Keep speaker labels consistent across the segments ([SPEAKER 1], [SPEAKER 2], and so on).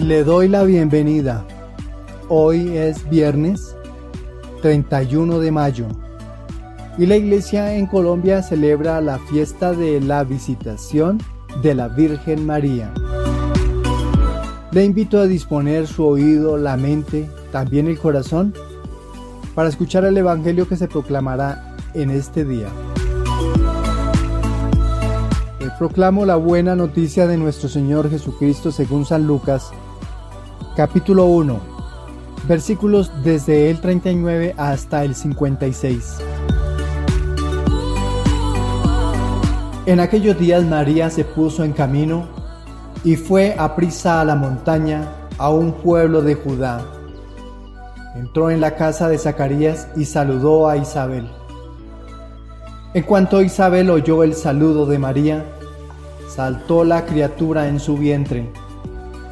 [SPEAKER 1] Le doy la bienvenida. Hoy es viernes 31 de mayo y la iglesia en Colombia celebra la fiesta de la Visitación de la Virgen María. Le invito a disponer su oído, la mente, también el corazón, para escuchar el evangelio que se proclamará en este día. Proclamo la buena noticia de nuestro Señor Jesucristo según San Lucas, capítulo 1, versículos desde el 39 hasta el 56. En aquellos días María se puso en camino y fue aprisa a la montaña, a un pueblo de Judá. Entró en la casa de Zacarías y saludó a Isabel. En cuanto Isabel oyó el saludo de María, saltó la criatura en su vientre.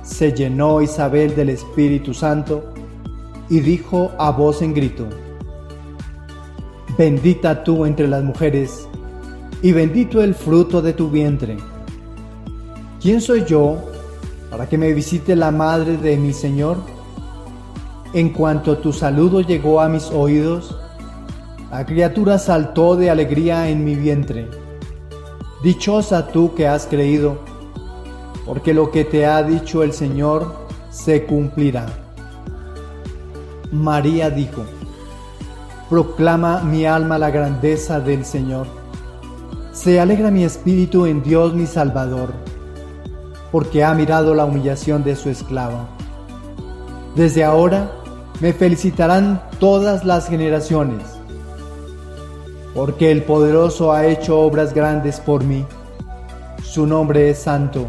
[SPEAKER 1] Se llenó Isabel del Espíritu Santo y dijo a voz en grito: Bendita tú entre las mujeres, y bendito el fruto de tu vientre. ¿Quién soy yo para que me visite la madre de mi Señor? En cuanto tu saludo llegó a mis oídos, la criatura saltó de alegría en mi vientre. Dichosa tú que has creído, porque lo que te ha dicho el Señor se cumplirá. María dijo: Proclama mi alma la grandeza del Señor. Se alegra mi espíritu en Dios mi Salvador, porque ha mirado la humillación de su esclava. Desde ahora me felicitarán todas las generaciones, porque el Poderoso ha hecho obras grandes por mí. Su nombre es santo,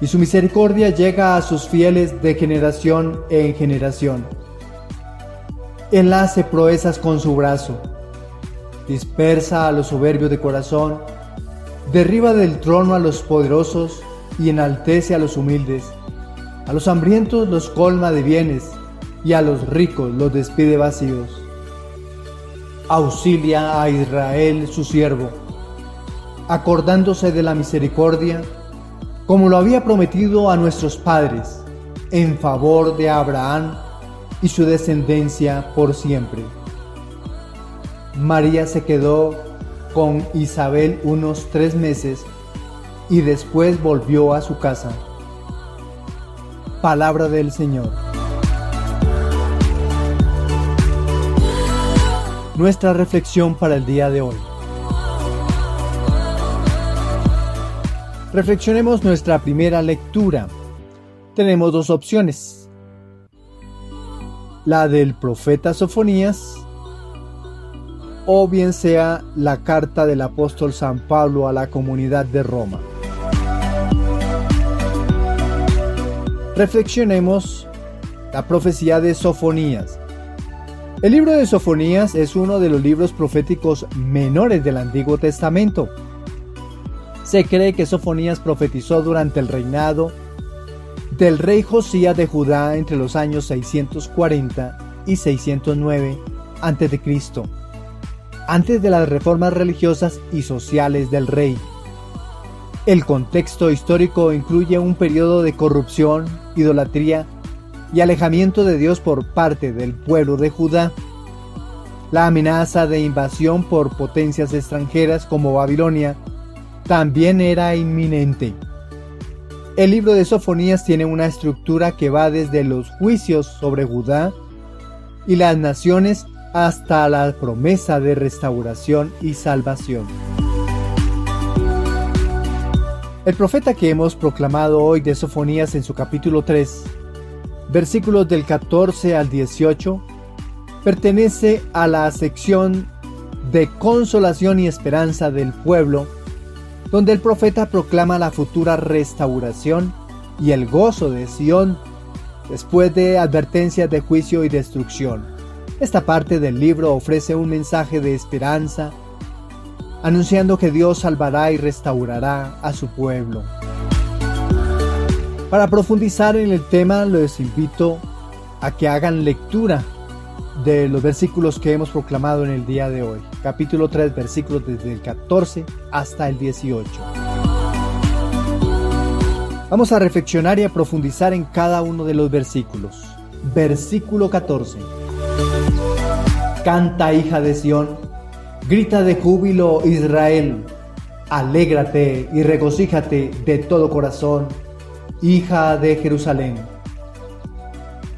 [SPEAKER 1] y su misericordia llega a sus fieles de generación en generación. Él hace proezas con su brazo, dispersa a los soberbios de corazón, derriba del trono a los poderosos y enaltece a los humildes. A los hambrientos los colma de bienes, y a los ricos los despide vacíos. Auxilia a Israel su siervo, acordándose de la misericordia, como lo había prometido a nuestros padres, en favor de Abraham y su descendencia por siempre. María se quedó con Isabel unos 3 meses y después volvió a su casa. Palabra del Señor. Nuestra reflexión para el día de hoy. Reflexionemos nuestra primera lectura. Tenemos 2 opciones: la del profeta Sofonías, o bien sea la carta del apóstol San Pablo a la comunidad de Roma. Reflexionemos la profecía de Sofonías. El libro de Sofonías es uno de los libros proféticos menores del Antiguo Testamento. Se cree que Sofonías profetizó durante el reinado del rey Josías de Judá entre los años 640 y 609 a.C., antes de las reformas religiosas y sociales del rey. El contexto histórico incluye un periodo de corrupción, idolatría y alejamiento de Dios por parte del pueblo de Judá. La amenaza de invasión por potencias extranjeras como Babilonia también era inminente. El libro de Sofonías tiene una estructura que va desde los juicios sobre Judá y las naciones hasta la promesa de restauración y salvación. El profeta que hemos proclamado hoy de Sofonías en su capítulo 3, versículos del 14 al 18, pertenece a la sección de consolación y esperanza del pueblo, donde el profeta proclama la futura restauración y el gozo de Sión después de advertencias de juicio y destrucción. Esta parte del libro ofrece un mensaje de esperanza, anunciando que Dios salvará y restaurará a su pueblo. Para profundizar en el tema, les invito a que hagan lectura de los versículos que hemos proclamado en el día de hoy. Capítulo 3, versículos desde el 14 hasta el 18. Vamos a reflexionar y a profundizar en cada uno de los versículos. Versículo 14. Canta, hija de Sión, grita de júbilo, Israel. Alégrate y regocíjate de todo corazón, hija de Jerusalén.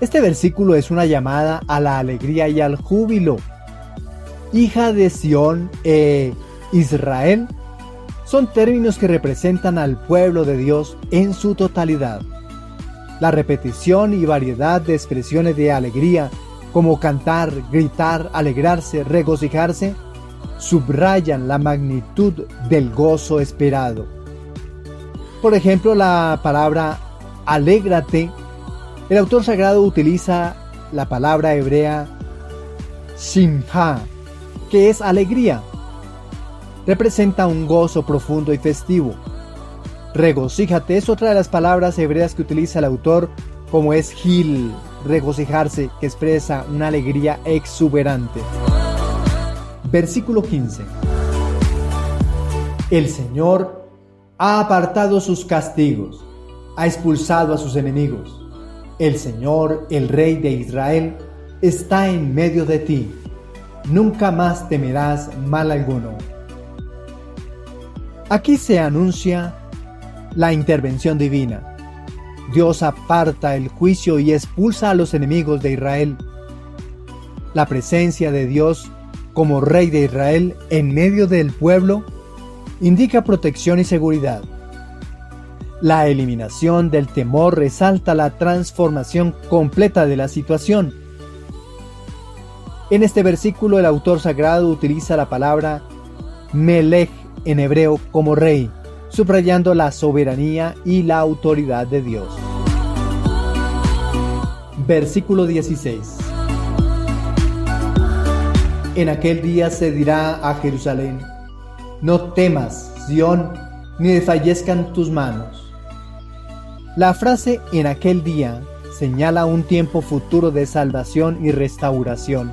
[SPEAKER 1] Este versículo es una llamada a la alegría y al júbilo. Hija de Sión e Israel son términos que representan al pueblo de Dios en su totalidad. La repetición y variedad de expresiones de alegría, como cantar, gritar, alegrarse, regocijarse, subrayan la magnitud del gozo esperado. Por ejemplo, la palabra alégrate, el autor sagrado utiliza la palabra hebrea simha, que es alegría. Representa un gozo profundo y festivo. Regocíjate es otra de las palabras hebreas que utiliza el autor, como es gil, regocijarse, que expresa una alegría exuberante. Versículo 15. El Señor ha apartado sus castigos, ha expulsado a sus enemigos. El Señor, el Rey de Israel, está en medio de ti. Nunca más temerás mal alguno. Aquí se anuncia la intervención divina. Dios aparta el juicio y expulsa a los enemigos de Israel. La presencia de Dios como Rey de Israel en medio del pueblo indica protección y seguridad. La eliminación del temor resalta la transformación completa de la situación. En este versículo el autor sagrado utiliza la palabra Melech en hebreo como rey, subrayando la soberanía y la autoridad de Dios. Versículo 16. En aquel día se dirá a Jerusalén: no temas, Sión, ni desfallezcan tus manos. La frase en aquel día señala un tiempo futuro de salvación y restauración.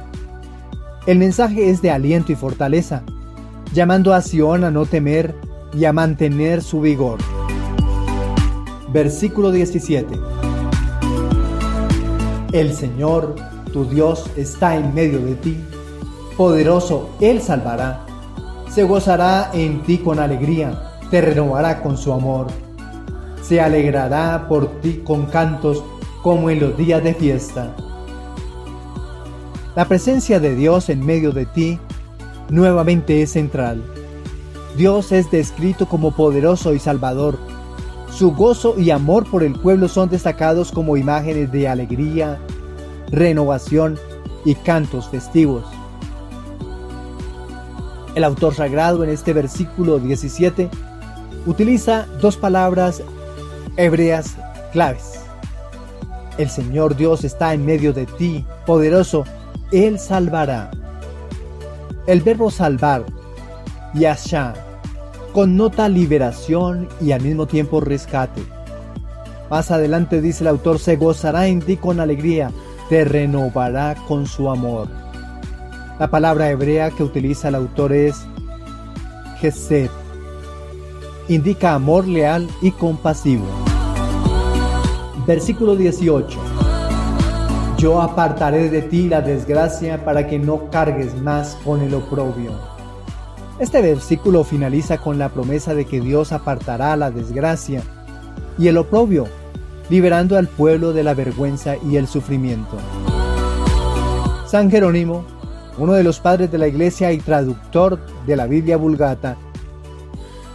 [SPEAKER 1] El mensaje es de aliento y fortaleza, llamando a Sión a no temer y a mantener su vigor. Versículo 17. El Señor, tu Dios, está en medio de ti. Poderoso, Él salvará. Se gozará en ti con alegría, te renovará con su amor. Se alegrará por ti con cantos como en los días de fiesta. La presencia de Dios en medio de ti nuevamente es central. Dios es descrito como poderoso y salvador. Su gozo y amor por el pueblo son destacados como imágenes de alegría, renovación y cantos festivos. El autor sagrado en este versículo 17 utiliza dos palabras hebreas claves. El Señor Dios está en medio de ti, poderoso, Él salvará. El verbo salvar, yasha, connota liberación y al mismo tiempo rescate. Más adelante dice el autor: se gozará en ti con alegría, te renovará con su amor. La palabra hebrea que utiliza el autor es gesed. Indica amor leal y compasivo. Versículo 18. Yo apartaré de ti la desgracia para que no cargues más con el oprobio. Este versículo finaliza con la promesa de que Dios apartará la desgracia y el oprobio, liberando al pueblo de la vergüenza y el sufrimiento. San Jerónimo, uno de los padres de la Iglesia y traductor de la Biblia Vulgata,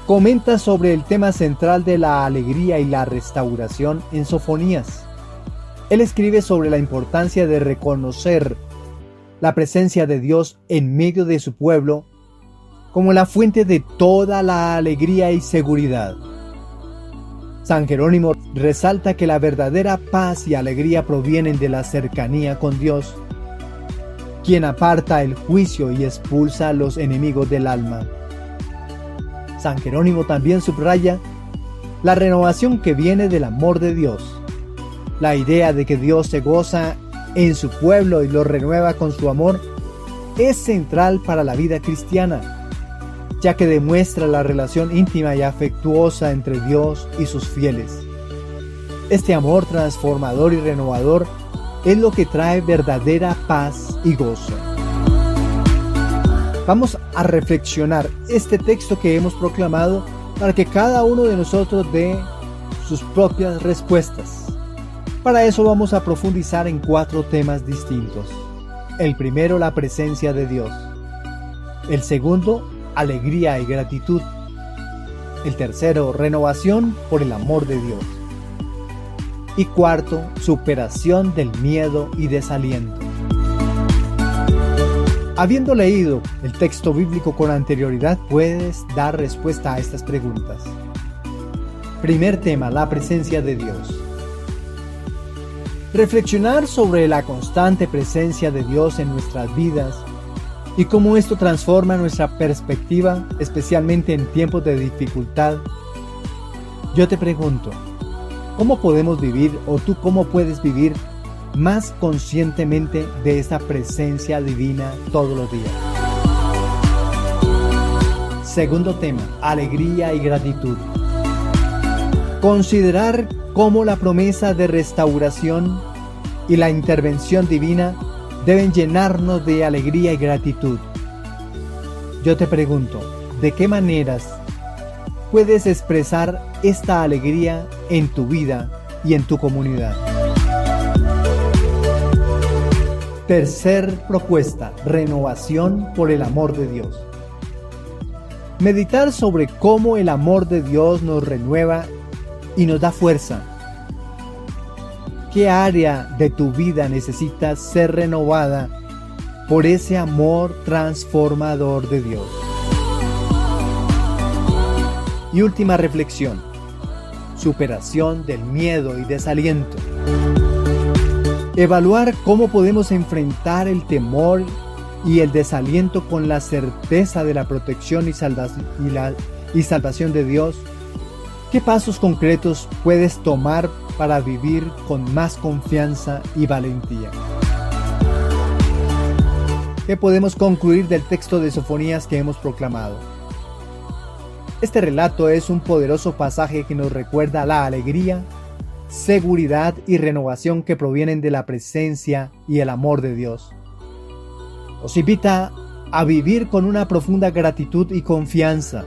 [SPEAKER 1] comenta sobre el tema central de la alegría y la restauración en Sofonías. Él escribe sobre la importancia de reconocer la presencia de Dios en medio de su pueblo como la fuente de toda la alegría y seguridad. San Jerónimo resalta que la verdadera paz y alegría provienen de la cercanía con Dios, quien aparta el juicio y expulsa a los enemigos del alma. San Jerónimo también subraya la renovación que viene del amor de Dios. La idea de que Dios se goza en su pueblo y lo renueva con su amor es central para la vida cristiana, ya que demuestra la relación íntima y afectuosa entre Dios y sus fieles. Este amor transformador y renovador es lo que trae verdadera paz y gozo. Vamos a reflexionar este texto que hemos proclamado para que cada uno de nosotros dé sus propias respuestas. Para eso vamos a profundizar en 4 temas distintos. El primero, la presencia de Dios. El segundo, alegría y gratitud. El tercero, renovación por el amor de Dios. Y cuarto, superación del miedo y desaliento. Habiendo leído el texto bíblico con anterioridad, puedes dar respuesta a estas preguntas. Primer tema, la presencia de Dios. Reflexionar sobre la constante presencia de Dios en nuestras vidas y cómo esto transforma nuestra perspectiva, especialmente en tiempos de dificultad. Yo te pregunto, ¿cómo podemos vivir o tú cómo puedes vivir más conscientemente de esta presencia divina todos los días? Segundo tema, alegría y gratitud. Considerar cómo la promesa de restauración y la intervención divina deben llenarnos de alegría y gratitud. Yo te pregunto, ¿de qué maneras puedes expresar esta alegría en tu vida y en tu comunidad? Tercer propuesta, renovación por el amor de Dios. Meditar sobre cómo el amor de Dios nos renueva y nos da fuerza. ¿Qué área de tu vida necesita ser renovada por ese amor transformador de Dios? Y última reflexión, superación del miedo y desaliento. Evaluar cómo podemos enfrentar el temor y el desaliento con la certeza de la protección y salvación de Dios. ¿Qué pasos concretos puedes tomar para vivir con más confianza y valentía? ¿Qué podemos concluir del texto de Sofonías que hemos proclamado? Este relato es un poderoso pasaje que nos recuerda la alegría, seguridad y renovación que provienen de la presencia y el amor de Dios. Nos invita a vivir con una profunda gratitud y confianza,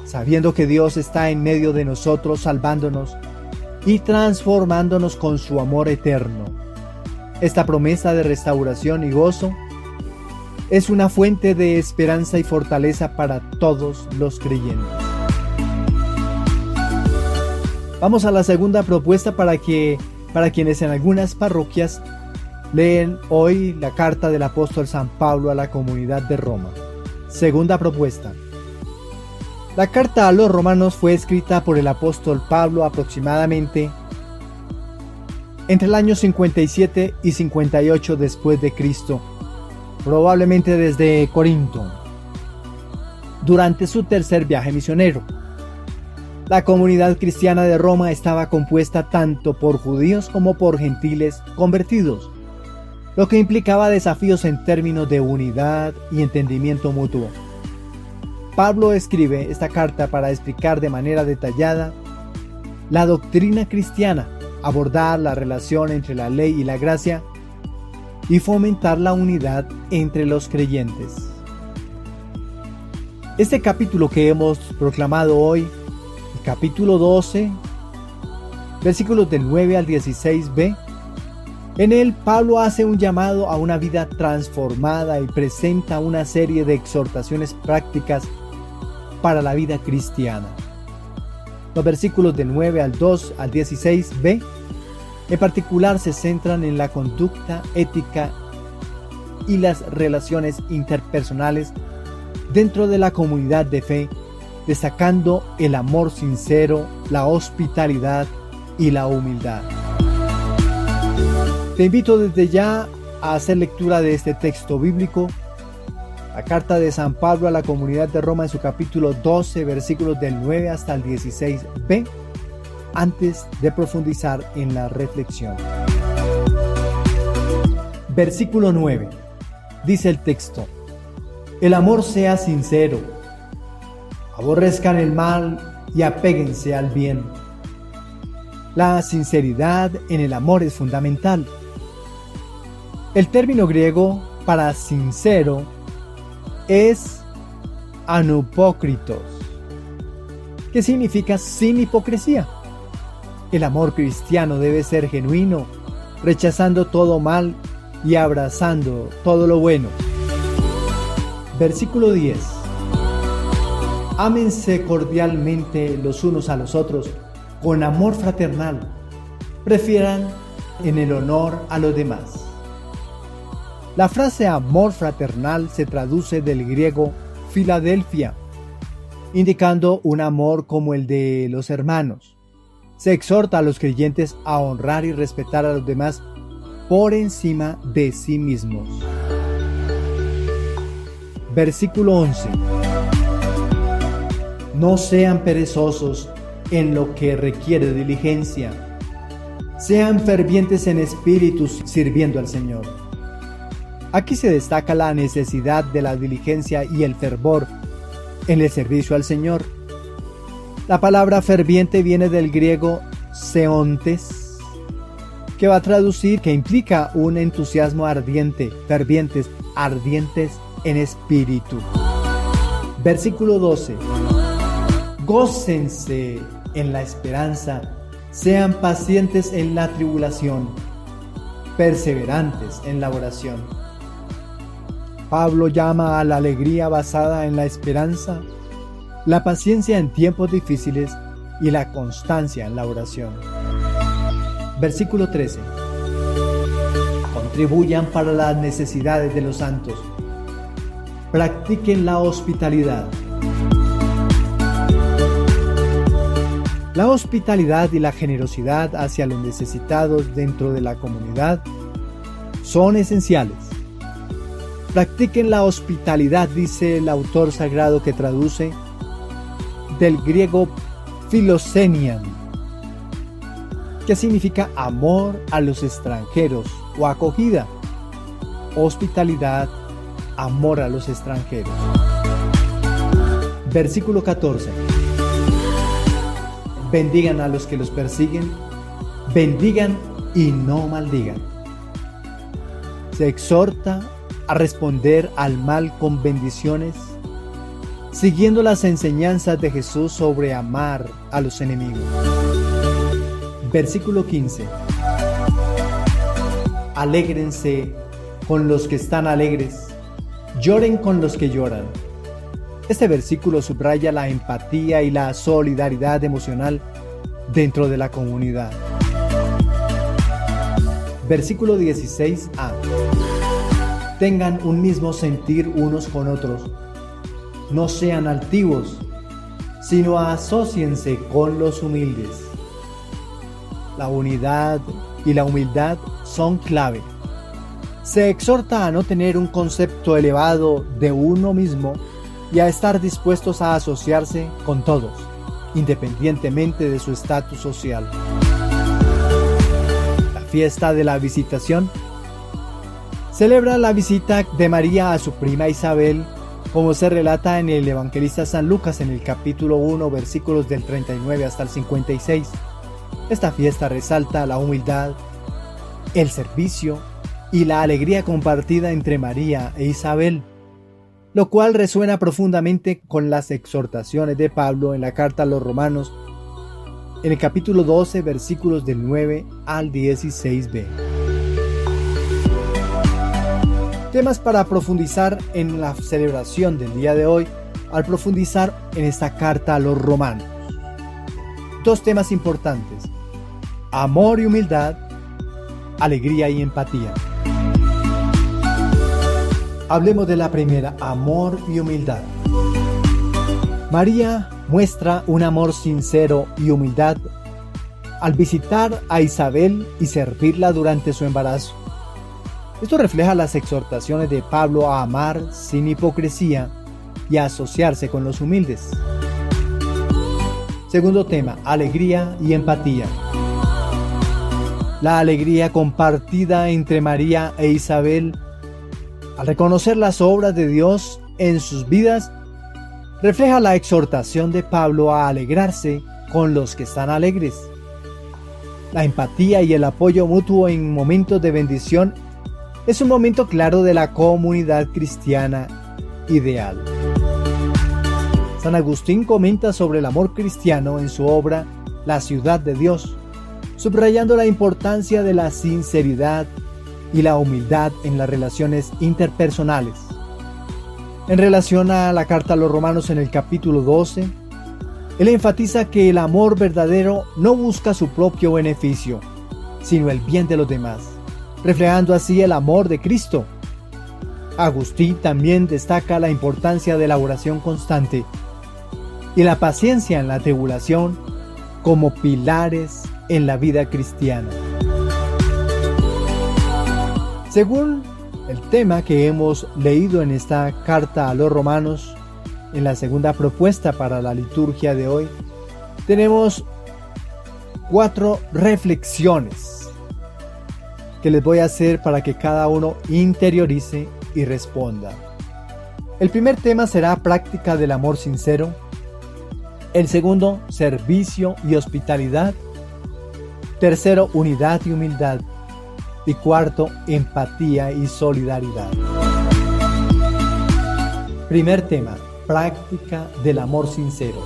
[SPEAKER 1] sabiendo que Dios está en medio de nosotros, salvándonos y transformándonos con su amor eterno. Esta promesa de restauración y gozo es una fuente de esperanza y fortaleza para todos los creyentes. Vamos a la segunda propuesta para quienes en algunas parroquias leen hoy la carta del apóstol San Pablo a la comunidad de Roma. Segunda propuesta. La carta a los romanos fue escrita por el apóstol Pablo aproximadamente entre el año 57 y 58 después de Cristo, probablemente desde Corinto, durante su tercer viaje misionero. La comunidad cristiana de Roma estaba compuesta tanto por judíos como por gentiles convertidos, lo que implicaba desafíos en términos de unidad y entendimiento mutuo. Pablo escribe esta carta para explicar de manera detallada la doctrina cristiana, abordar la relación entre la ley y la gracia y fomentar la unidad entre los creyentes. Este capítulo que hemos proclamado hoy, el capítulo 12, versículos del 9 al 16b, en él Pablo hace un llamado a una vida transformada y presenta una serie de exhortaciones prácticas para la vida cristiana. Los versículos del 9 al 2 al 16b en particular se centran en la conducta ética y las relaciones interpersonales dentro de la comunidad de fe, destacando el amor sincero, la hospitalidad y la humildad. Te invito desde ya a hacer lectura de este texto bíblico, la carta de San Pablo a la comunidad de Roma en su capítulo 12, versículos del 9 hasta el 16b, antes de profundizar en la reflexión. Versículo 9. Dice el texto: el amor sea sincero, aborrezcan el mal y apéguense al bien. La sinceridad en el amor es fundamental. El término griego para sincero es anupócritos, que significa sin hipocresía. El amor cristiano debe ser genuino, rechazando todo mal y abrazando todo lo bueno. Versículo 10. Ámense cordialmente los unos a los otros con amor fraternal. Prefieran en el honor a los demás. La frase amor fraternal se traduce del griego Filadelfia, indicando un amor como el de los hermanos. Se exhorta a los creyentes a honrar y respetar a los demás por encima de sí mismos. Versículo 11. No sean perezosos en lo que requiere diligencia. Sean fervientes en espíritu sirviendo al Señor. Aquí se destaca la necesidad de la diligencia y el fervor en el servicio al Señor. La palabra ferviente viene del griego seontes, que va a traducir que implica un entusiasmo ardiente, fervientes, ardientes en espíritu. Versículo 12. Gócense en la esperanza, sean pacientes en la tribulación, perseverantes en la oración. Pablo llama a la alegría basada en la esperanza, la paciencia en tiempos difíciles y la constancia en la oración. Versículo 13. Contribuyan para las necesidades de los santos. Practiquen la hospitalidad. La hospitalidad y la generosidad hacia los necesitados dentro de la comunidad son esenciales. Practiquen la hospitalidad, dice el autor sagrado, que traduce del griego philoxenian, que significa amor a los extranjeros o acogida. Hospitalidad, amor a los extranjeros. Versículo 14. Bendigan a los que los persiguen, bendigan y no maldigan. Se exhorta a responder al mal con bendiciones, siguiendo las enseñanzas de Jesús sobre amar a los enemigos. Versículo 15. Alégrense con los que están alegres, lloren con los que lloran. Este versículo subraya la empatía y la solidaridad emocional dentro de la comunidad. Versículo 16a. Tengan un mismo sentir unos con otros. No sean altivos, sino asóciense con los humildes. La unidad y la humildad son clave. Se exhorta a no tener un concepto elevado de uno mismo y a estar dispuestos a asociarse con todos, independientemente de su estatus social. La fiesta de la visitación celebra la visita de María a su prima Isabel, como se relata en el evangelista San Lucas en el capítulo 1, versículos del 39 hasta el 56. Esta fiesta resalta la humildad, el servicio y la alegría compartida entre María e Isabel, lo cual resuena profundamente con las exhortaciones de Pablo en la carta a los Romanos, en el capítulo 12, versículos del 9 al 16b. Temas para profundizar en la celebración del día de hoy al profundizar en esta carta a los Romanos. Dos temas importantes: amor y humildad, alegría y empatía. Hablemos de la primera, amor y humildad. María muestra un amor sincero y humildad al visitar a Isabel y servirla durante su embarazo. Esto refleja las exhortaciones de Pablo a amar sin hipocresía y a asociarse con los humildes. Segundo tema, alegría y empatía. La alegría compartida entre María e Isabel al reconocer las obras de Dios en sus vidas refleja la exhortación de Pablo a alegrarse con los que están alegres. La empatía y el apoyo mutuo en momentos de bendición es un momento claro de la comunidad cristiana ideal. San Agustín comenta sobre el amor cristiano en su obra La ciudad de Dios, subrayando la importancia de la sinceridad y la humildad en las relaciones interpersonales. En relación a la carta a los Romanos en el capítulo 12, él enfatiza que el amor verdadero no busca su propio beneficio, sino el bien de los demás, reflejando así el amor de Cristo. Agustín también destaca la importancia de la oración constante y la paciencia en la tribulación como pilares en la vida cristiana. Según el tema que hemos leído en esta carta a los Romanos, en la segunda propuesta para la liturgia de hoy, tenemos 4 reflexiones que les voy a hacer para que cada uno interiorice y responda. El primer tema será práctica del amor sincero. El segundo, servicio y hospitalidad. Tercero, unidad y humildad. Y cuarto, empatía y solidaridad. Primer tema, práctica del amor sincero.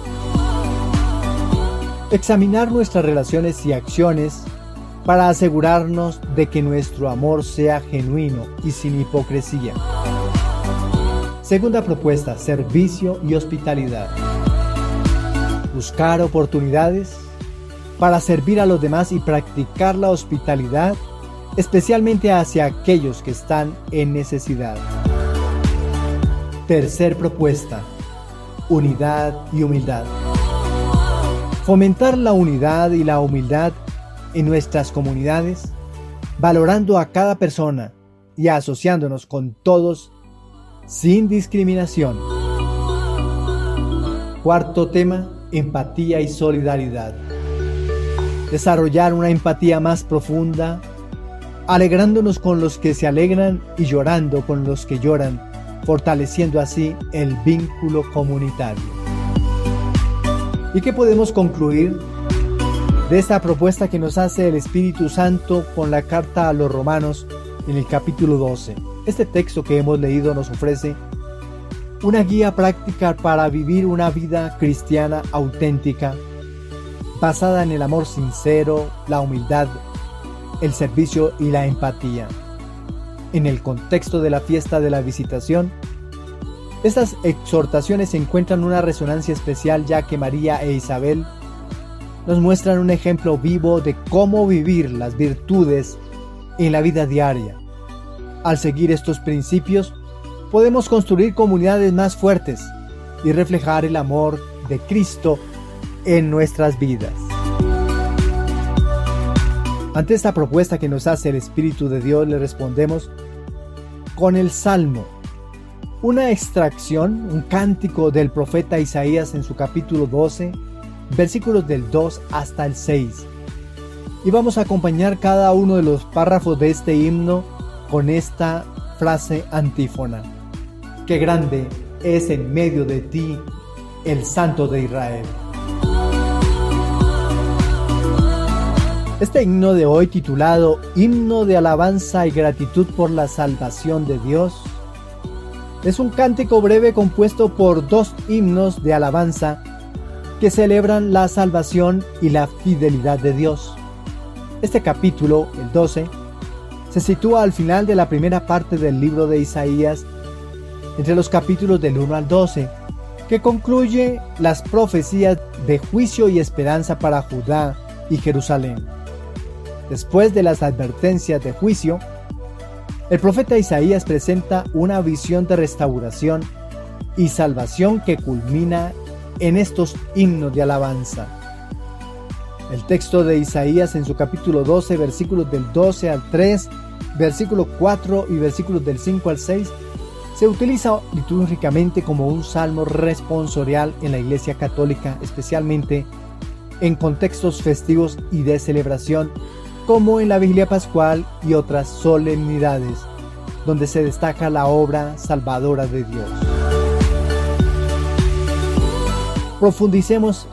[SPEAKER 1] Examinar nuestras relaciones y acciones para asegurarnos de que nuestro amor sea genuino y sin hipocresía. Segunda propuesta, servicio y hospitalidad. Buscar oportunidades para servir a los demás y practicar la hospitalidad, especialmente hacia aquellos que están en necesidad. Tercer propuesta, unidad y humildad. Fomentar la unidad y la humildad en nuestras comunidades, valorando a cada persona y asociándonos con todos sin discriminación. Cuarto tema, empatía y solidaridad. Desarrollar una empatía más profunda, alegrándonos con los que se alegran y llorando con los que lloran, fortaleciendo así el vínculo comunitario. ¿Y qué podemos concluir de esta propuesta que nos hace el Espíritu Santo con la carta a los Romanos en el capítulo 12? Este texto que hemos leído nos ofrece una guía práctica para vivir una vida cristiana auténtica, basada en el amor sincero, la humildad, el servicio y la empatía. En el contexto de la fiesta de la Visitación, estas exhortaciones encuentran una resonancia especial, ya que María e Isabel nos muestran un ejemplo vivo de cómo vivir las virtudes en la vida diaria. Al seguir estos principios, podemos construir comunidades más fuertes y reflejar el amor de Cristo en nuestras vidas. Ante esta propuesta que nos hace el Espíritu de Dios, le respondemos con el Salmo, una extracción, un cántico del profeta Isaías en su capítulo 12, versículos del 2 hasta el 6. Y vamos a acompañar cada uno de los párrafos de este himno con esta frase antífona: qué grande es en medio de ti el Santo de Israel. Este himno de hoy, titulado Himno de alabanza y gratitud por la salvación de Dios, es un cántico breve compuesto por 2 himnos de alabanza que celebran la salvación y la fidelidad de Dios. Este capítulo, el 12, se sitúa al final de la primera parte del libro de Isaías, entre los capítulos del 1 al 12, que concluye las profecías de juicio y esperanza para Judá y Jerusalén. Después de las advertencias de juicio, el profeta Isaías presenta una visión de restauración y salvación que culmina en estos himnos de alabanza. El texto de Isaías en su capítulo 12, versículos del 12 al 3, versículo 4 y versículos del 5 al 6, se utiliza litúrgicamente como un salmo responsorial en la Iglesia Católica, especialmente en contextos festivos y de celebración, como en la Vigilia Pascual y otras solemnidades, donde se destaca la obra salvadora de Dios. Profundicemos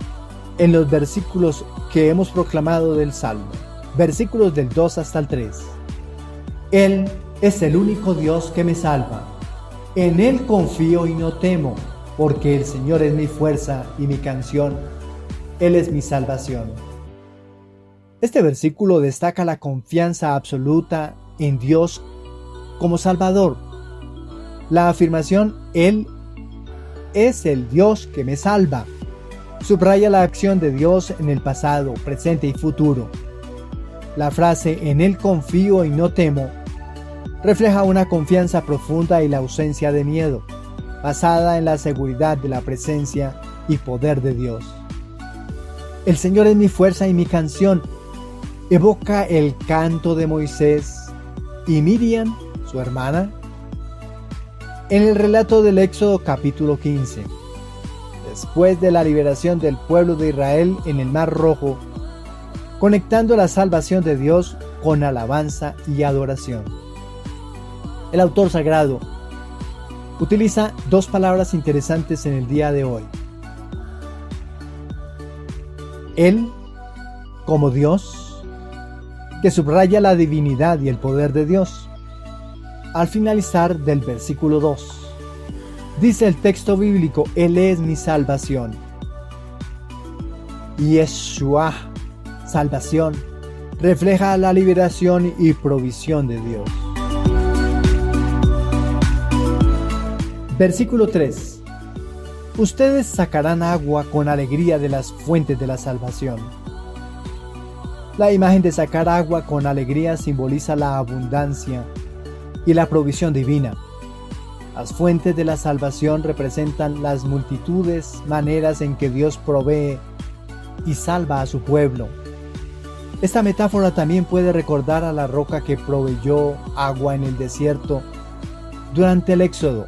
[SPEAKER 1] en los versículos que hemos proclamado del Salmo. versículos del 2 hasta el 3. Él es el único Dios que me salva. En Él confío y no temo, porque el Señor es mi fuerza y mi canción. Él es mi salvación. Este versículo destaca la confianza absoluta en Dios como Salvador. La afirmación Él es el Dios que me salva subraya la acción de Dios en el pasado, presente y futuro. La frase en Él confío y no temo refleja una confianza profunda y la ausencia de miedo, basada en la seguridad de la presencia y poder de Dios. El Señor es mi fuerza y mi canción evoca el canto de Moisés y Miriam, su hermana, en el relato del Éxodo capítulo 15. Después de la liberación del pueblo de Israel en el Mar Rojo, conectando la salvación de Dios con alabanza y adoración. El autor sagrado utiliza dos palabras interesantes en el día de hoy. Él, como Dios, que subraya la divinidad y el poder de Dios. Al finalizar del versículo 2, dice el texto bíblico, Él es mi salvación. Yeshua, salvación, refleja la liberación y provisión de Dios. Versículo 3. Ustedes sacarán agua con alegría de las fuentes de la salvación. La imagen de sacar agua con alegría simboliza la abundancia y la provisión divina. Las fuentes de la salvación representan las multitudes maneras en que Dios provee y salva a su pueblo. Esta metáfora también puede recordar a la roca que proveyó agua en el desierto durante el Éxodo,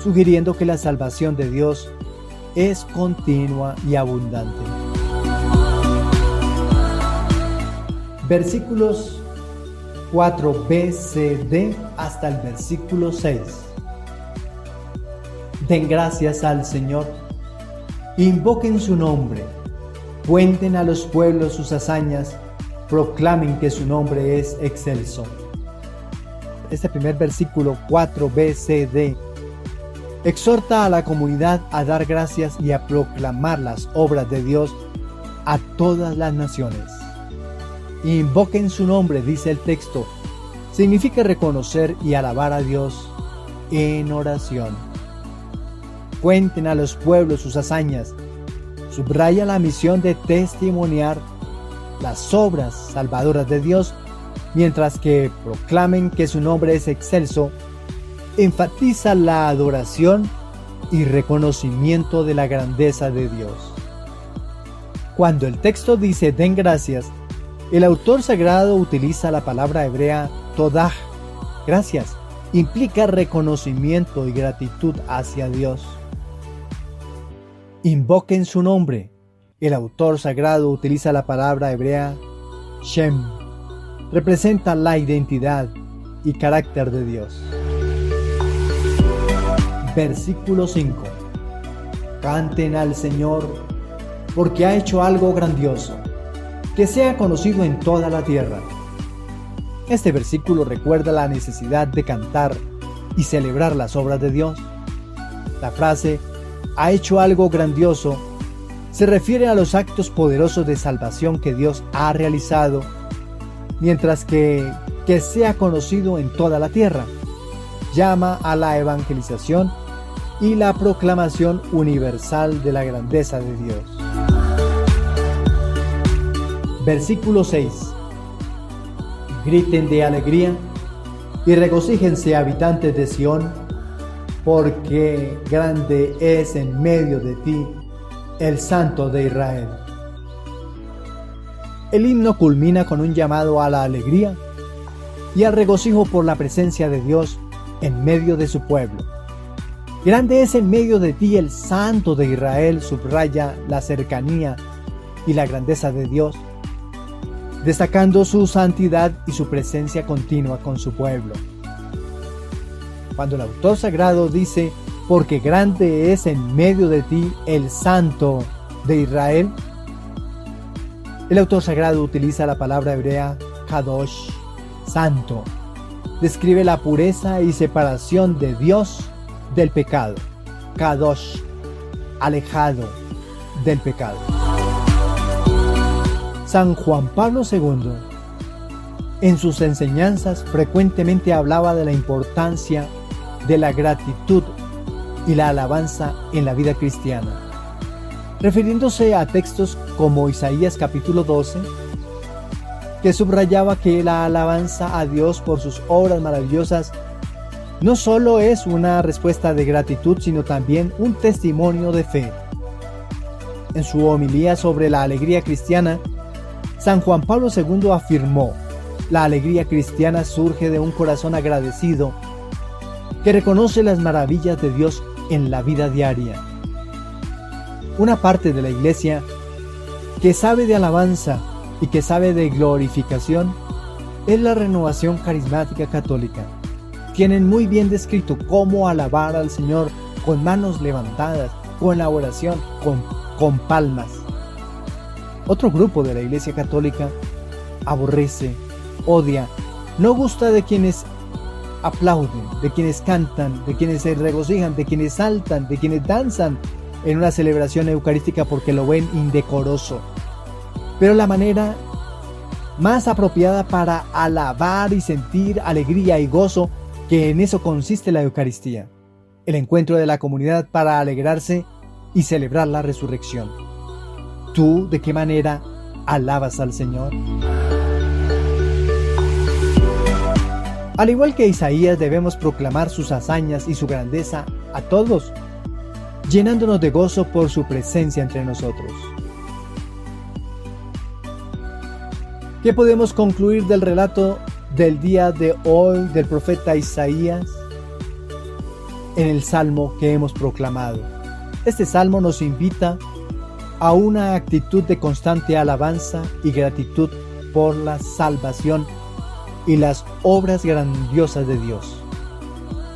[SPEAKER 1] sugiriendo que la salvación de Dios es continua y abundante. Versículos 4b, c, d hasta el versículo 6. Den gracias al Señor, invoquen su nombre, cuenten a los pueblos sus hazañas, proclamen que su nombre es excelso. Este primer versículo 4b, c, d exhorta a la comunidad a dar gracias y a proclamar las obras de Dios a todas las naciones. Invoquen su nombre, dice el texto, significa reconocer y alabar a Dios en oración. Cuenten a los pueblos sus hazañas, subraya la misión de testimoniar las obras salvadoras de Dios, mientras que proclamen que su nombre es excelso, enfatiza la adoración y reconocimiento de la grandeza de Dios. Cuando el texto dice den gracias, el autor sagrado utiliza la palabra hebrea todah, gracias, implica reconocimiento y gratitud hacia Dios. Invoquen su nombre. El autor sagrado utiliza la palabra hebrea Shem, representa la identidad y carácter de Dios. Versículo 5. Canten al Señor, porque ha hecho algo grandioso, que sea conocido en toda la tierra. Este versículo recuerda la necesidad de cantar y celebrar las obras de Dios. La frase ha hecho algo grandioso se refiere a los actos poderosos de salvación que Dios ha realizado, mientras que sea conocido en toda la tierra llama a la evangelización y la proclamación universal de la grandeza de Dios. Versículo 6. Griten de alegría y regocíjense, habitantes de Sión, porque grande es en medio de ti el Santo de Israel. El himno culmina con un llamado a la alegría y al regocijo por la presencia de Dios en medio de su pueblo. Grande es en medio de ti el Santo de Israel, subraya la cercanía y la grandeza de Dios, destacando su santidad y su presencia continua con su pueblo. Cuando el autor sagrado dice, porque grande es en medio de ti el Santo de Israel, El autor sagrado utiliza la palabra hebrea kadosh, santo. Describe la pureza y separación de Dios del pecado. Kadosh, alejado del pecado. San Juan Pablo II, en sus enseñanzas, frecuentemente hablaba de la importancia de la gratitud y la alabanza en la vida cristiana, refiriéndose a textos como Isaías capítulo 12, que subrayaba que la alabanza a Dios por sus obras maravillosas no solo es una respuesta de gratitud, sino también un testimonio de fe. En su homilía sobre la alegría cristiana, San Juan Pablo II afirmó: la alegría cristiana surge de un corazón agradecido que reconoce las maravillas de Dios en la vida diaria. Una parte de la Iglesia que sabe de alabanza y que sabe de glorificación es la Renovación Carismática Católica. Tienen muy bien descrito cómo alabar al Señor con manos levantadas, con la oración, con palmas. Otro grupo de la Iglesia Católica aborrece, odia, no gusta de quienes aplauden, de quienes cantan, de quienes se regocijan, de quienes saltan, de quienes danzan en una celebración eucarística porque lo ven indecoroso. Pero la manera más apropiada para alabar y sentir alegría y gozo, que en eso consiste la Eucaristía, el encuentro de la comunidad para alegrarse y celebrar la resurrección. ¿Tú de qué manera alabas al Señor? Al igual que Isaías, debemos proclamar sus hazañas y su grandeza a todos, llenándonos de gozo por su presencia entre nosotros. ¿Qué podemos concluir del relato del día de hoy del profeta Isaías en el salmo que hemos proclamado? Este salmo nos invita a una actitud de constante alabanza y gratitud por la salvación y las obras grandiosas de Dios.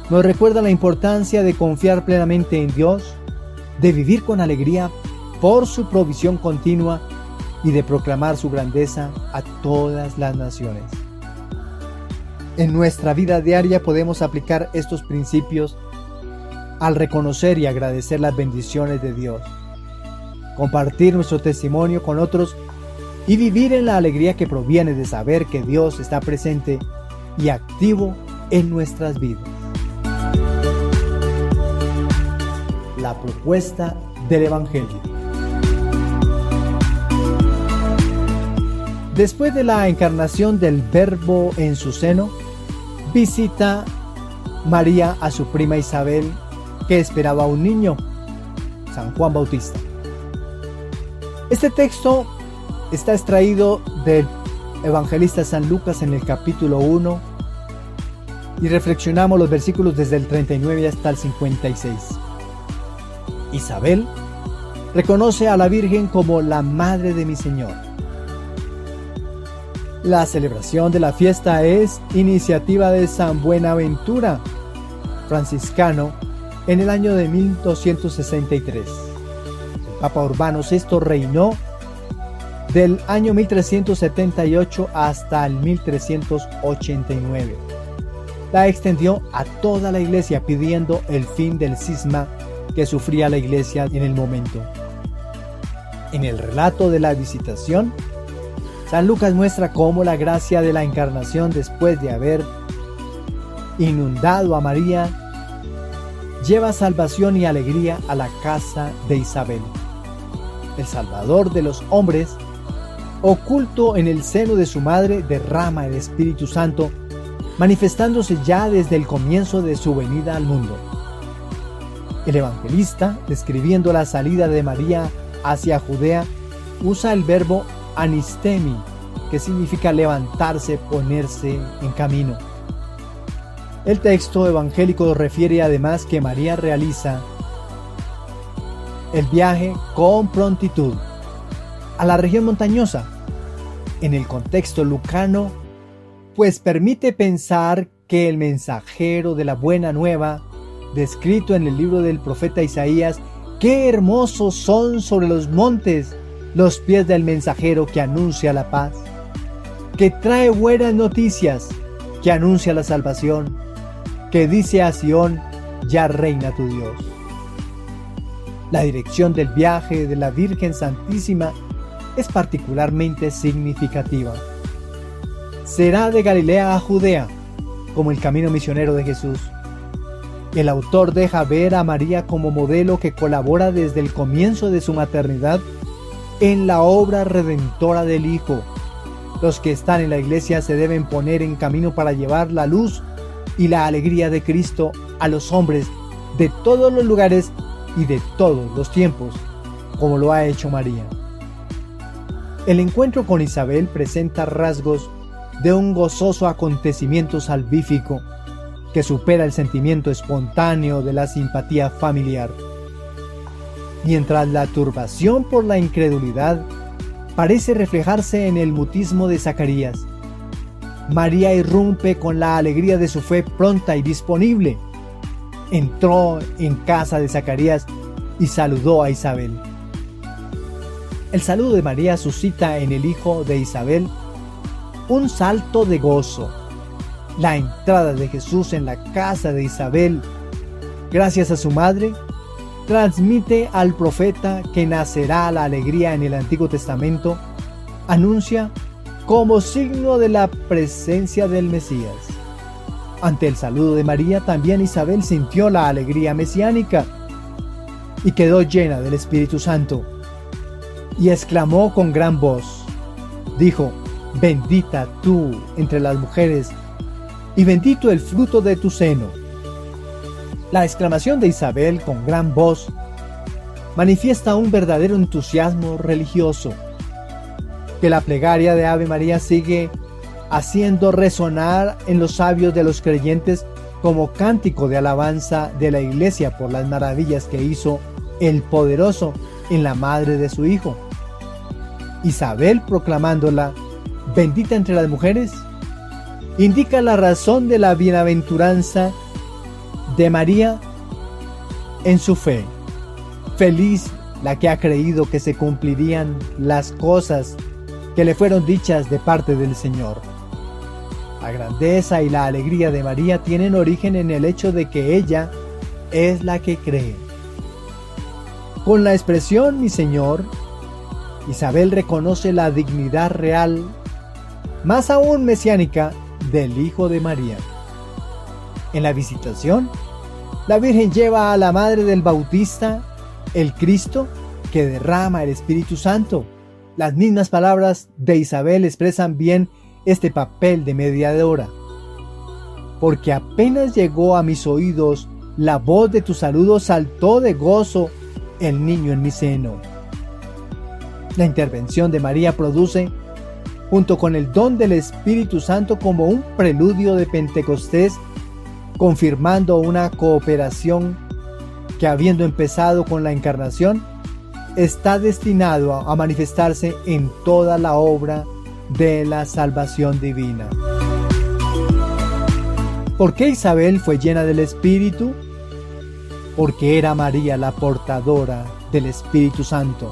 [SPEAKER 1] Nos recuerda la importancia de confiar plenamente en Dios, de vivir con alegría por su provisión continua y de proclamar su grandeza a todas las naciones. En nuestra vida diaria podemos aplicar estos principios al reconocer y agradecer las bendiciones de Dios, compartir nuestro testimonio con otros y vivir en la alegría que proviene de saber que Dios está presente y activo en nuestras vidas. La propuesta del Evangelio. Después de la encarnación del Verbo en su seno, visita María a su prima Isabel, que esperaba un niño, San Juan Bautista. Este texto está extraído del evangelista San Lucas en el capítulo 1 y reflexionamos los versículos desde el 39 hasta el 56. Isabel reconoce a la Virgen como la madre de mi Señor. La celebración de la fiesta es iniciativa de San Buenaventura, franciscano, en el año de 1263. El Papa Urbano VI reinó del año 1378 hasta el 1389. La extendió a toda la Iglesia pidiendo el fin del cisma que sufría la Iglesia en el momento. En el relato de la visitación, San Lucas muestra cómo la gracia de la encarnación, después de haber inundado a María, lleva salvación y alegría a la casa de Isabel. El Salvador de los hombres, oculto en el seno de su madre, derrama el Espíritu Santo, manifestándose ya desde el comienzo de su venida al mundo. El evangelista, describiendo la salida de María hacia Judea, usa el verbo anistemi, que significa levantarse, ponerse en camino. El texto evangélico refiere además que María realiza el viaje con prontitud a la región montañosa. En el contexto lucano, pues permite pensar que el mensajero de la buena nueva, descrito en el libro del profeta Isaías, qué hermosos son sobre los montes los pies del mensajero que anuncia la paz, que trae buenas noticias, que anuncia la salvación, que dice a Sión: ya reina tu Dios. La dirección del viaje de la Virgen Santísima es particularmente significativa. Será de Galilea a Judea, como el camino misionero de Jesús. El autor deja ver a María como modelo que colabora desde el comienzo de su maternidad en la obra redentora del Hijo. Los que están en la iglesia se deben poner en camino para llevar la luz y la alegría de Cristo a los hombres de todos los lugares y de todos los tiempos, como lo ha hecho María. El encuentro con Isabel presenta rasgos de un gozoso acontecimiento salvífico que supera el sentimiento espontáneo de la simpatía familiar. Mientras la turbación por la incredulidad parece reflejarse en el mutismo de Zacarías, María irrumpe con la alegría de su fe pronta y disponible. Entró en casa de Zacarías y saludó a Isabel. El saludo de María suscita en el hijo de Isabel un salto de gozo. La entrada de Jesús en la casa de Isabel, gracias a su madre, transmite al profeta que nacerá la alegría en el Antiguo Testamento, anuncia como signo de la presencia del Mesías. Ante el saludo de María, también Isabel sintió la alegría mesiánica y quedó llena del Espíritu Santo, y exclamó con gran voz, dijo: bendita tú entre las mujeres, y bendito el fruto de tu seno. La exclamación de Isabel con gran voz manifiesta un verdadero entusiasmo religioso, que la plegaria de Ave María sigue haciendo resonar en los labios de los creyentes como cántico de alabanza de la Iglesia por las maravillas que hizo el Poderoso en la madre de su Hijo. Isabel, proclamándola bendita entre las mujeres, indica la razón de la bienaventuranza de María en su fe. Feliz la que ha creído que se cumplirían las cosas que le fueron dichas de parte del Señor. La grandeza y la alegría de María tienen origen en el hecho de que ella es la que cree. Con la expresión mi Señor, Isabel reconoce la dignidad real, más aún mesiánica, del Hijo de María. En la visitación, la Virgen lleva a la madre del Bautista, el Cristo, que derrama el Espíritu Santo. Las mismas palabras de Isabel expresan bien este papel de mediadora. Porque apenas llegó a mis oídos la voz de tu saludo, saltó de gozo el niño en mi seno. La intervención de María produce, junto con el don del Espíritu Santo, como un preludio de Pentecostés, confirmando una cooperación que, habiendo empezado con la encarnación, está destinado a manifestarse en toda la obra de la salvación divina. ¿Por qué Isabel fue llena del Espíritu? Porque era María la portadora del Espíritu Santo.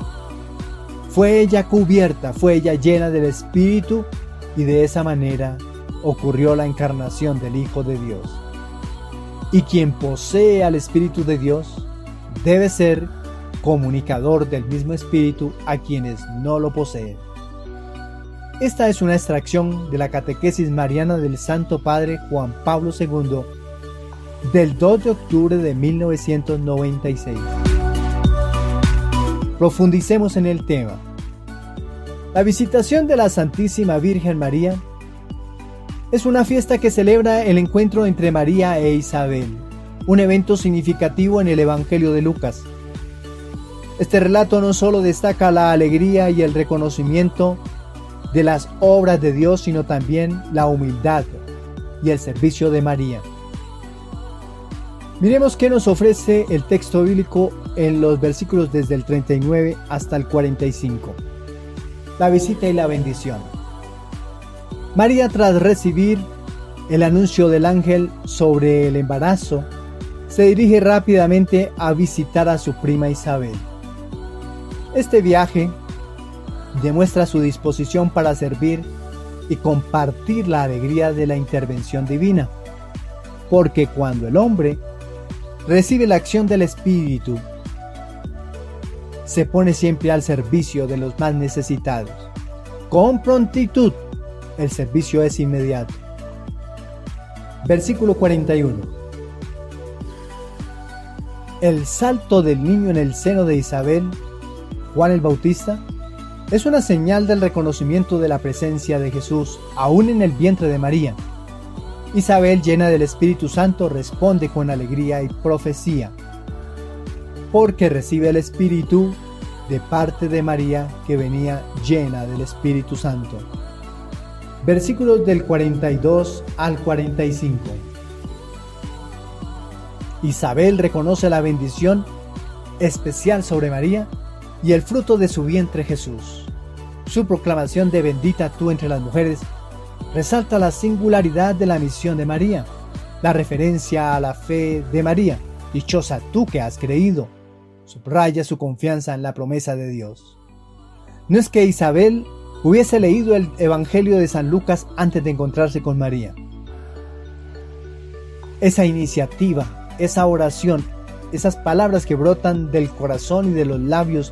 [SPEAKER 1] Fue ella cubierta, fue ella llena del Espíritu, y de esa manera ocurrió la encarnación del Hijo de Dios. Y quien posee al Espíritu de Dios debe ser comunicador del mismo Espíritu a quienes no lo poseen. Esta es una extracción de la catequesis mariana del Santo Padre Juan Pablo II del 2 de octubre de 1996. Profundicemos en el tema. La visitación de la Santísima Virgen María es una fiesta que celebra el encuentro entre María e Isabel, un evento significativo en el Evangelio de Lucas. Este relato no solo destaca la alegría y el reconocimiento de las obras de Dios, sino también la humildad y el servicio de María. Miremos qué nos ofrece el texto bíblico en los versículos desde el 39 hasta el 45. La visita y la bendición. María, tras recibir el anuncio del ángel sobre el embarazo, se dirige rápidamente a visitar a su prima Isabel. Este viaje demuestra su disposición para servir y compartir la alegría de la intervención divina, porque cuando el hombre recibe la acción del Espíritu, se pone siempre al servicio de los más necesitados. Con prontitud, el servicio es inmediato. Versículo 41. El salto del niño en el seno de Isabel, Juan el Bautista, es una señal del reconocimiento de la presencia de Jesús aún en el vientre de María. Isabel, llena del Espíritu Santo, responde con alegría y profecía, porque recibe el Espíritu de parte de María, que venía llena del Espíritu Santo. Versículos del 42 al 45. Isabel reconoce la bendición especial sobre María y el fruto de su vientre Jesús. Su proclamación de bendita tú entre las mujeres resalta la singularidad de la misión de María, la referencia a la fe de María, dichosa tú que has creído, subraya su confianza en la promesa de Dios. No es que Isabel hubiese leído el Evangelio de San Lucas antes de encontrarse con María. Esa iniciativa, esa oración, esas palabras que brotan del corazón y de los labios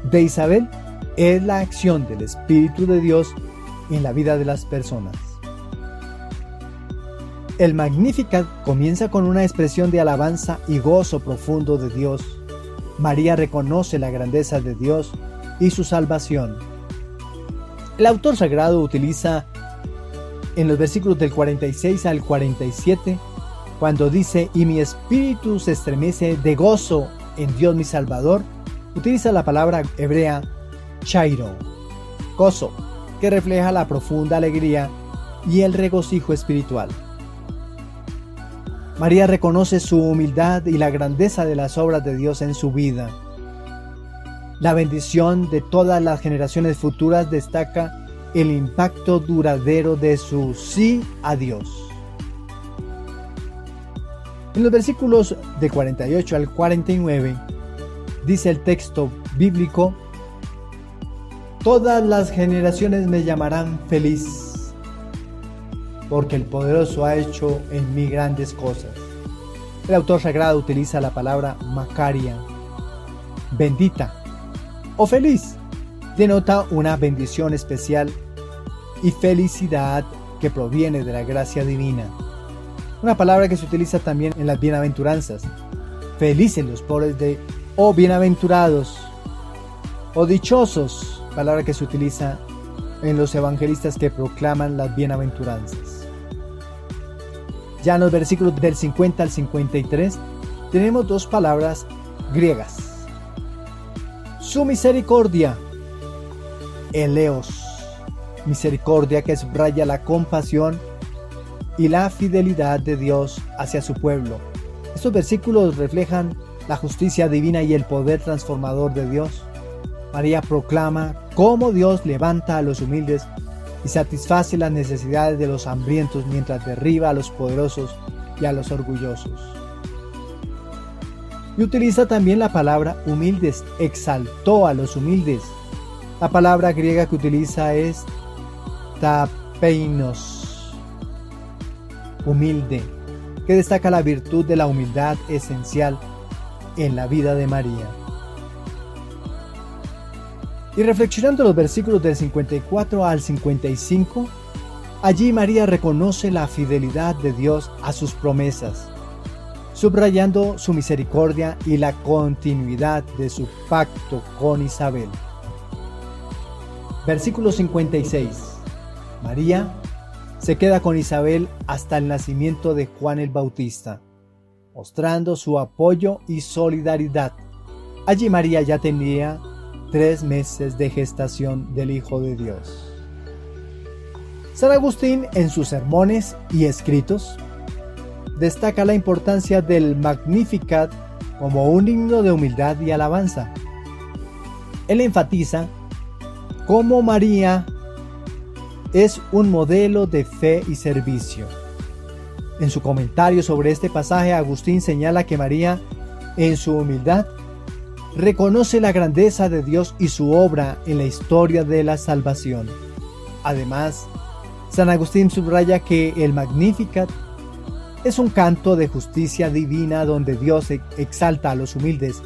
[SPEAKER 1] de Isabel, es la acción del Espíritu de Dios en la vida de las personas. El Magnificat comienza con una expresión de alabanza y gozo profundo de Dios. María reconoce la grandeza de Dios y su salvación. El autor sagrado utiliza en los versículos del 46 al 47, cuando dice, y mi espíritu se estremece de gozo en Dios mi Salvador, utiliza la palabra hebrea chairo, gozo, que refleja la profunda alegría y el regocijo espiritual. María reconoce su humildad y la grandeza de las obras de Dios en su vida. La bendición de todas las generaciones futuras destaca el impacto duradero de su sí a Dios. En los versículos de 48 al 49, dice el texto bíblico, todas las generaciones me llamarán feliz, porque el poderoso ha hecho en mí grandes cosas. El autor sagrado utiliza la palabra Macaria, bendita o feliz, denota una bendición especial y felicidad que proviene de la gracia divina. Una palabra que se utiliza también en las bienaventuranzas. Felices los pobres o bienaventurados o dichosos, palabra que se utiliza en los evangelistas que proclaman las bienaventuranzas. Ya en los versículos del 50 al 53 tenemos dos palabras griegas. Su misericordia, eleos, misericordia que subraya la compasión y la fidelidad de Dios hacia su pueblo. Estos versículos reflejan la justicia divina y el poder transformador de Dios. María proclama cómo Dios levanta a los humildes y satisface las necesidades de los hambrientos mientras derriba a los poderosos y a los orgullosos. Y utiliza también la palabra humildes, exaltó a los humildes. La palabra griega que utiliza es tapeinos, humilde, que destaca la virtud de la humildad esencial en la vida de María. Y reflexionando los versículos del 54 al 55, allí María reconoce la fidelidad de Dios a sus promesas, subrayando su misericordia y la continuidad de su pacto con Isabel. Versículo 56. María se queda con Isabel hasta el nacimiento de Juan el Bautista, mostrando su apoyo y solidaridad. Allí María ya tenía 3 meses de gestación del Hijo de Dios. San Agustín, en sus sermones y escritos, destaca la importancia del Magnificat como un himno de humildad y alabanza. Él enfatiza cómo María es un modelo de fe y servicio. En su comentario sobre este pasaje, Agustín señala que María, en su humildad, reconoce la grandeza de Dios y su obra en la historia de la salvación. Además, San Agustín subraya que el Magnificat es un canto de justicia divina donde Dios exalta a los humildes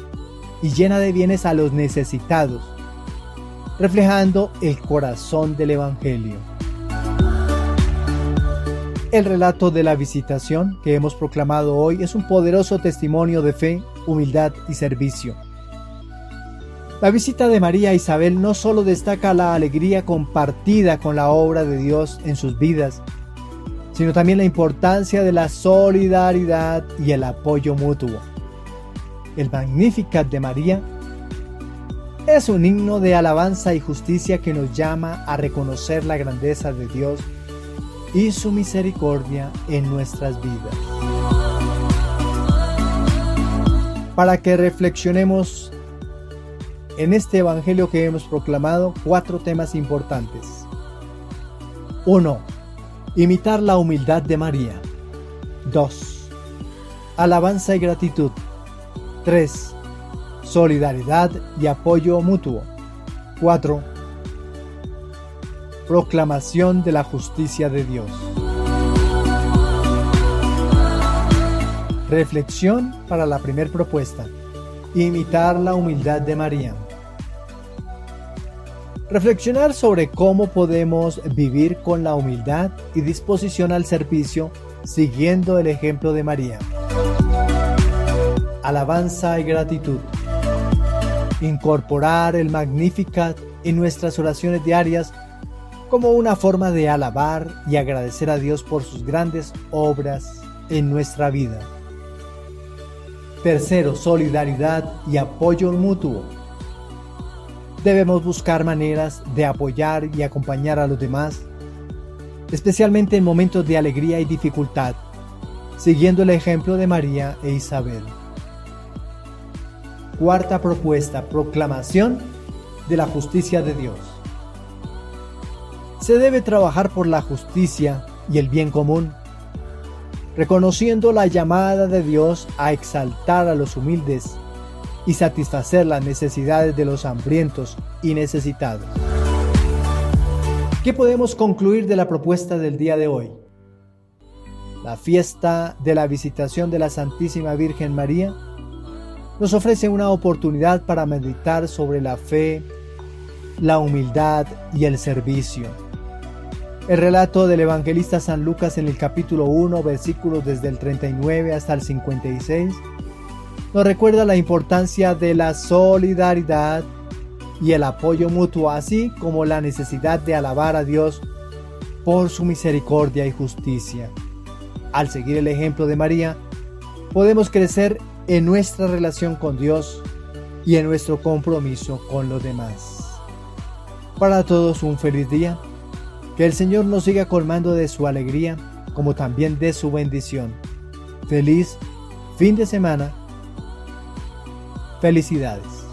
[SPEAKER 1] y llena de bienes a los necesitados, reflejando el corazón del Evangelio. El relato de la visitación que hemos proclamado hoy es un poderoso testimonio de fe, humildad y servicio. La visita de María a Isabel no solo destaca la alegría compartida con la obra de Dios en sus vidas, sino también la importancia de la solidaridad y el apoyo mutuo. El Magnificat de María es un himno de alabanza y justicia que nos llama a reconocer la grandeza de Dios y su misericordia en nuestras vidas. Para que reflexionemos en este evangelio que hemos proclamado, 4 temas importantes. 1. Imitar la humildad de María. 2. Alabanza y gratitud. 3. Solidaridad y apoyo mutuo. 4. Proclamación de la justicia de Dios. Reflexión para la primera propuesta. Imitar la humildad de María. Reflexionar sobre cómo podemos vivir con la humildad y disposición al servicio siguiendo el ejemplo de María. Alabanza y gratitud. Incorporar el Magnificat en nuestras oraciones diarias como una forma de alabar y agradecer a Dios por sus grandes obras en nuestra vida. Tercero, solidaridad y apoyo mutuo. Debemos buscar maneras de apoyar y acompañar a los demás, especialmente en momentos de alegría y dificultad, siguiendo el ejemplo de María e Isabel. Cuarta propuesta, proclamación de la justicia de Dios. Se debe trabajar por la justicia y el bien común, reconociendo la llamada de Dios a exaltar a los humildes y satisfacer las necesidades de los hambrientos y necesitados. ¿Qué podemos concluir de la propuesta del día de hoy? La fiesta de la visitación de la Santísima Virgen María nos ofrece una oportunidad para meditar sobre la fe, la humildad y el servicio. El relato del evangelista San Lucas en el capítulo 1, versículos desde el 39 hasta el 56, nos recuerda la importancia de la solidaridad y el apoyo mutuo, así como la necesidad de alabar a Dios por su misericordia y justicia. Al seguir el ejemplo de María, podemos crecer en nuestra relación con Dios y en nuestro compromiso con los demás. Para todos un feliz día. Que el Señor nos siga colmando de su alegría, como también de su bendición. Feliz fin de semana. Felicidades.